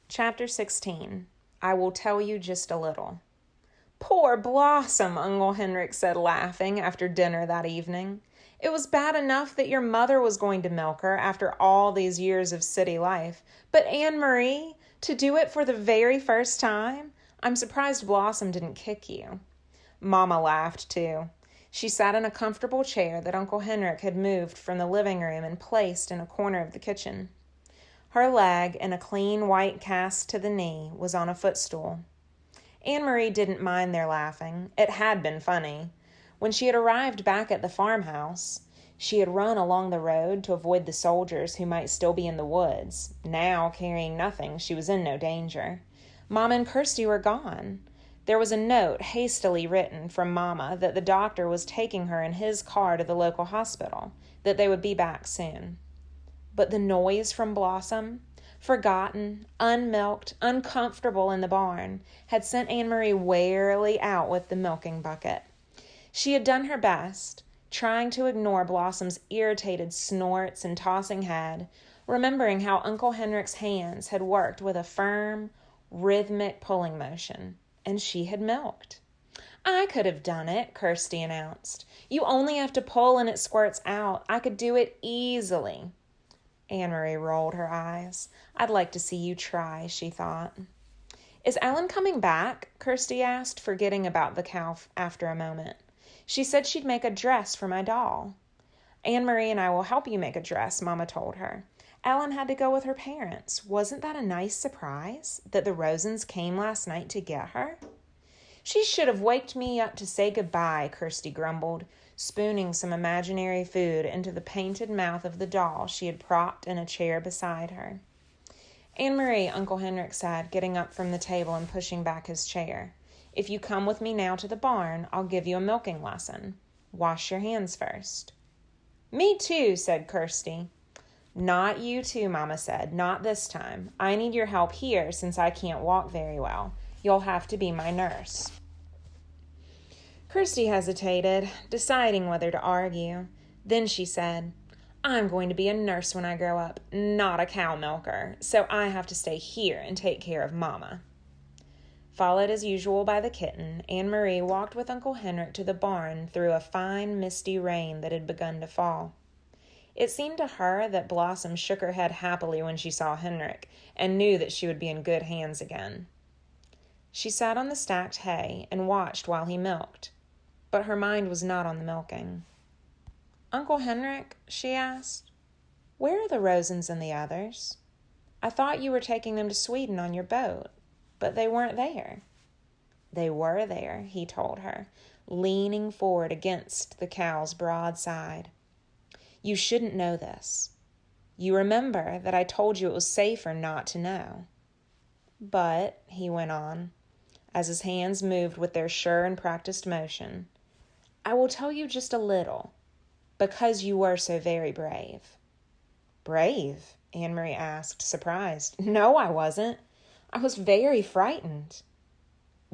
Chapter 16. I will tell you just a little. Poor Blossom, Uncle Henrik said, laughing after dinner that evening. It was bad enough that your mother was going to milk her after all these years of city life, but Anne-Marie, to do it for the very first time? I'm surprised Blossom didn't kick you. Mama laughed, too. She sat in a comfortable chair that Uncle Henrik had moved from the living room and placed in a corner of the kitchen. Her leg, in a clean white cast to the knee, was on a footstool. Anne-Marie didn't mind their laughing. It had been funny. When she had arrived back at the farmhouse, she had run along the road to avoid the soldiers who might still be in the woods. Now, carrying nothing, she was in no danger. Mama and Kirsty were gone. There was a note hastily written from Mama that the doctor was taking her in his car to the local hospital, that they would be back soon. But the noise from Blossom, forgotten, unmilked, uncomfortable in the barn, had sent Anne-Marie warily out with the milking bucket. She had done her best, trying to ignore Blossom's irritated snorts and tossing head, remembering how Uncle Henrik's hands had worked with a firm, rhythmic pulling motion, and she had milked. I could have done it, Kirsty announced. You only have to pull and it squirts out. I could do it easily. Anne-Marie rolled her eyes. I'd like to see you try, she thought. Is Ellen coming back? Kirsty asked, forgetting about the cow after a moment. She said she'd make a dress for my doll. Anne-Marie and I will help you make a dress, Mama told her. Ellen had to go with her parents. Wasn't that a nice surprise, that the Rosens came last night to get her? She should have waked me up to say goodbye, Kirsty grumbled, spooning some imaginary food into the painted mouth of the doll she had propped in a chair beside her. Anne-Marie, Uncle Henrik said, getting up from the table and pushing back his chair. If you come with me now to the barn, I'll give you a milking lesson. Wash your hands first. Me too, said Kirsty. Not you too, Mama said. Not this time. I need your help here since I can't walk very well. You'll have to be my nurse. Kirsty hesitated, deciding whether to argue. Then she said, I'm going to be a nurse when I grow up, not a cow milker, so I have to stay here and take care of Mama. Followed as usual by the kitten, Anne-Marie walked with Uncle Henrik to the barn through a fine, misty rain that had begun to fall. It seemed to her that Blossom shook her head happily when she saw Henrik and knew that she would be in good hands again. She sat on the stacked hay and watched while he milked, but her mind was not on the milking. Uncle Henrik, she asked, where are the Rosens and the others? I thought you were taking them to Sweden on your boat, but they weren't there. They were there, he told her, leaning forward against the cow's broad side. You shouldn't know this. You remember that I told you it was safer not to know. But, he went on, as his hands moved with their sure and practiced motion, I will tell you just a little, because you were so very brave. Brave? Anne-Marie asked, surprised. No, I wasn't. I was very frightened.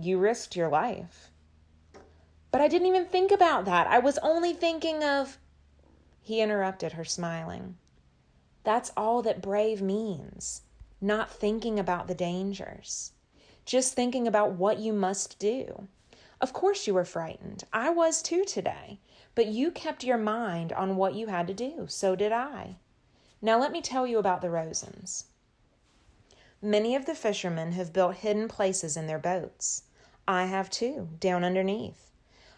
You risked your life. But I didn't even think about that. I was only thinking of... He interrupted her, smiling. That's all that brave means, not thinking about the dangers. Just thinking about what you must do. Of course you were frightened. I was too today. But you kept your mind on what you had to do. So did I. Now let me tell you about the Rosens. Many of the fishermen have built hidden places in their boats. I have too, down underneath.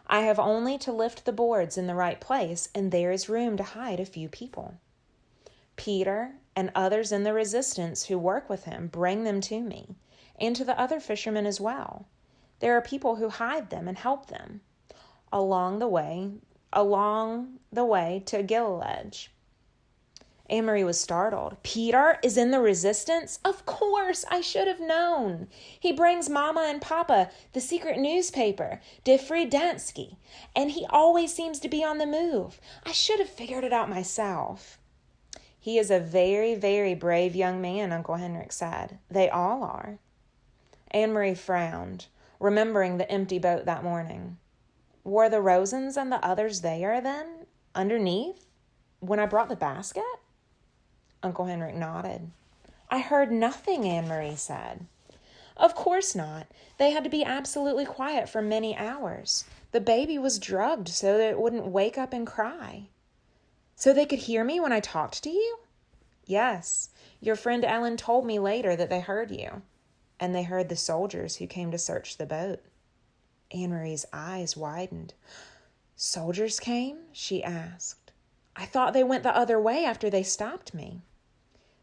I have only to lift the boards in the right place, and there is room to hide a few people. Peter and others in the resistance who work with him bring them to me, and to the other fishermen as well. There are people who hide them and help them. Along the way to Gilead. Anne-Marie was startled. Peter is in the resistance? Of course, I should have known. He brings Mama and Papa the secret newspaper, De Friedanski, and he always seems to be on the move. I should have figured it out myself. He is a very, very brave young man, Uncle Henrik said. They all are. Anne-Marie frowned, remembering the empty boat that morning. Were the Rosens and the others there then, underneath, when I brought the basket? Uncle Henrik nodded. I heard nothing, Anne-Marie said. Of course not. They had to be absolutely quiet for many hours. The baby was drugged so that it wouldn't wake up and cry. So they could hear me when I talked to you? Yes. Your friend Ellen told me later that they heard you. And they heard the soldiers who came to search the boat. Anne-Marie's eyes widened. Soldiers came? She asked. I thought they went the other way after they stopped me.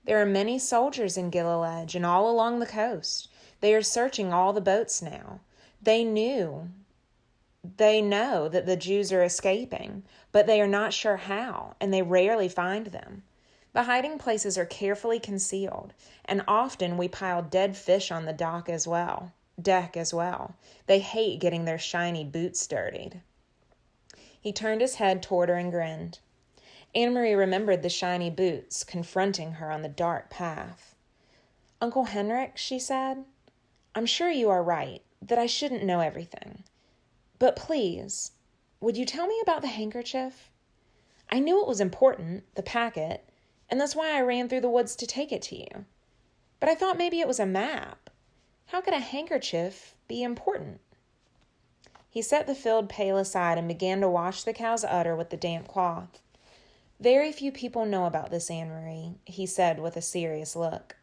There are many soldiers in Gilliledge and all along the coast. They are searching all the boats now. They know that the Jews are escaping, but they are not sure how, and they rarely find them. The hiding places are carefully concealed, and often we pile dead fish on the deck as well. They hate getting their shiny boots dirtied. He turned his head toward her and grinned. Anne-Marie remembered the shiny boots confronting her on the dark path. Uncle Henrik, she said, I'm sure you are right, that I shouldn't know everything. But please, would you tell me about the handkerchief? I knew it was important, the packet, and that's why I ran through the woods to take it to you. But I thought maybe it was a map. How could a handkerchief be important? He set the filled pail aside and began to wash the cow's udder with the damp cloth. Very few people know about this, Anne-Marie, he said with a serious look.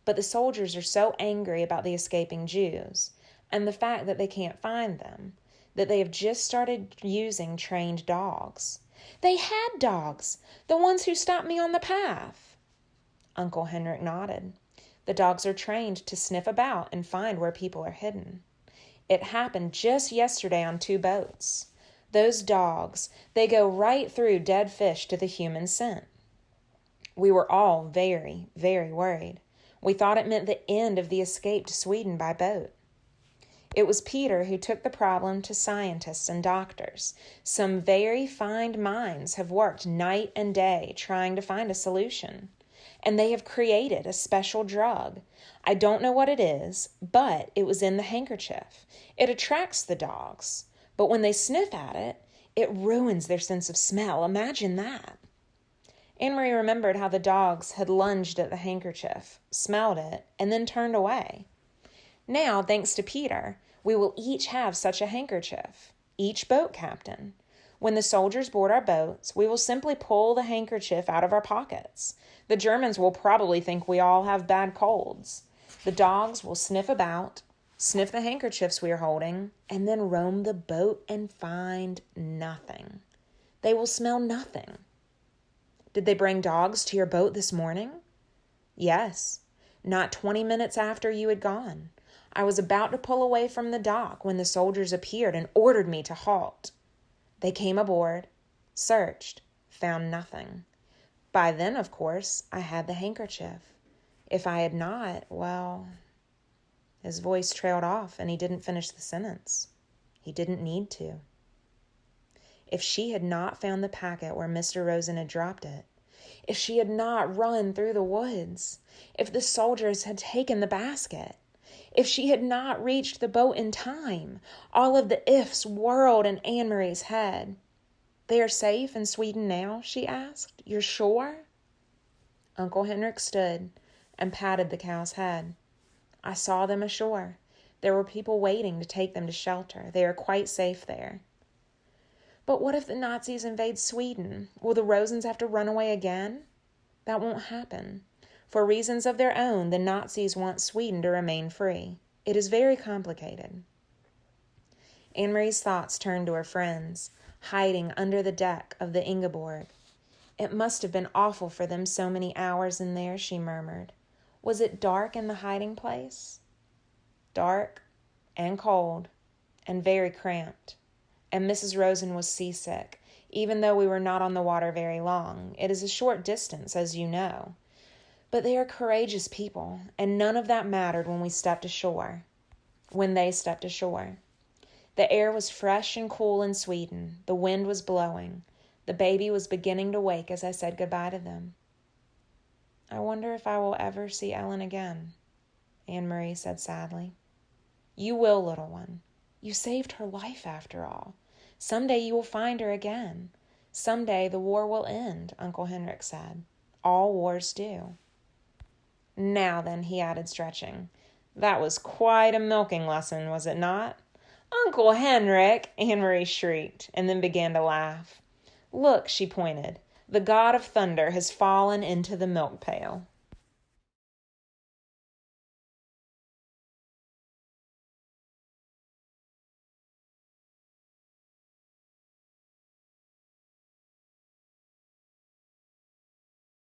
But the soldiers are so angry about the escaping Jews and the fact that they can't find them, that they have just started using trained dogs. They had dogs, the ones who stopped me on the path. Uncle Henrik nodded. The dogs are trained to sniff about and find where people are hidden. It happened just yesterday on 2 boats. Those dogs, they go right through dead fish to the human scent. We were all very, very worried. We thought it meant the end of the escape to Sweden by boat. It was Peter who took the problem to scientists and doctors. Some very fine minds have worked night and day trying to find a solution. And they have created a special drug. I don't know what it is, but it was in the handkerchief. It attracts the dogs, but when they sniff at it, it ruins their sense of smell. Imagine that. Anne-Marie remembered how the dogs had lunged at the handkerchief, smelled it, and then turned away. Now, thanks to Peter, we will each have such a handkerchief, each boat captain. When the soldiers board our boats, we will simply pull the handkerchief out of our pockets. The Germans will probably think we all have bad colds. The dogs will sniff about, sniff the handkerchiefs we are holding, and then roam the boat and find nothing. They will smell nothing. Did they bring dogs to your boat this morning? Yes, not 20 minutes after you had gone. I was about to pull away from the dock when the soldiers appeared and ordered me to halt. They came aboard, searched, found nothing. By then, of course, I had the handkerchief. If I had not, well... His voice trailed off and he didn't finish the sentence. He didn't need to. If she had not found the packet where Mr. Rosen had dropped it, if she had not run through the woods, if the soldiers had taken the basket, if she had not reached the boat in time, all of the ifs whirled in Anne-Marie's head. They are safe in Sweden now, she asked. You're sure? Uncle Henrik stood and patted the cow's head. I saw them ashore. There were people waiting to take them to shelter. They are quite safe there. But what if the Nazis invade Sweden? Will the Rosens have to run away again? That won't happen. For reasons of their own, the Nazis want Sweden to remain free. It is very complicated. Anne-Marie's thoughts turned to her friends, hiding under the deck of the Ingeborg. It must have been awful for them so many hours in there, she murmured. Was it dark in the hiding place? Dark and cold and very cramped. And Mrs. Rosen was seasick, even though we were not on the water very long. It is a short distance, as you know. But they are courageous people, and none of that mattered when we stepped ashore. When they stepped ashore. The air was fresh and cool in Sweden. The wind was blowing. The baby was beginning to wake as I said goodbye to them. I wonder if I will ever see Ellen again, Anne-Marie said sadly. You will, little one. You saved her life after all. Someday you will find her again. Someday the war will end, Uncle Henrik said. All wars do. Now then, he added, stretching. That was quite a milking lesson, was it not? Uncle Henrik, Anne-Marie shrieked, and then began to laugh. Look, she pointed. The god of thunder has fallen into the milk pail.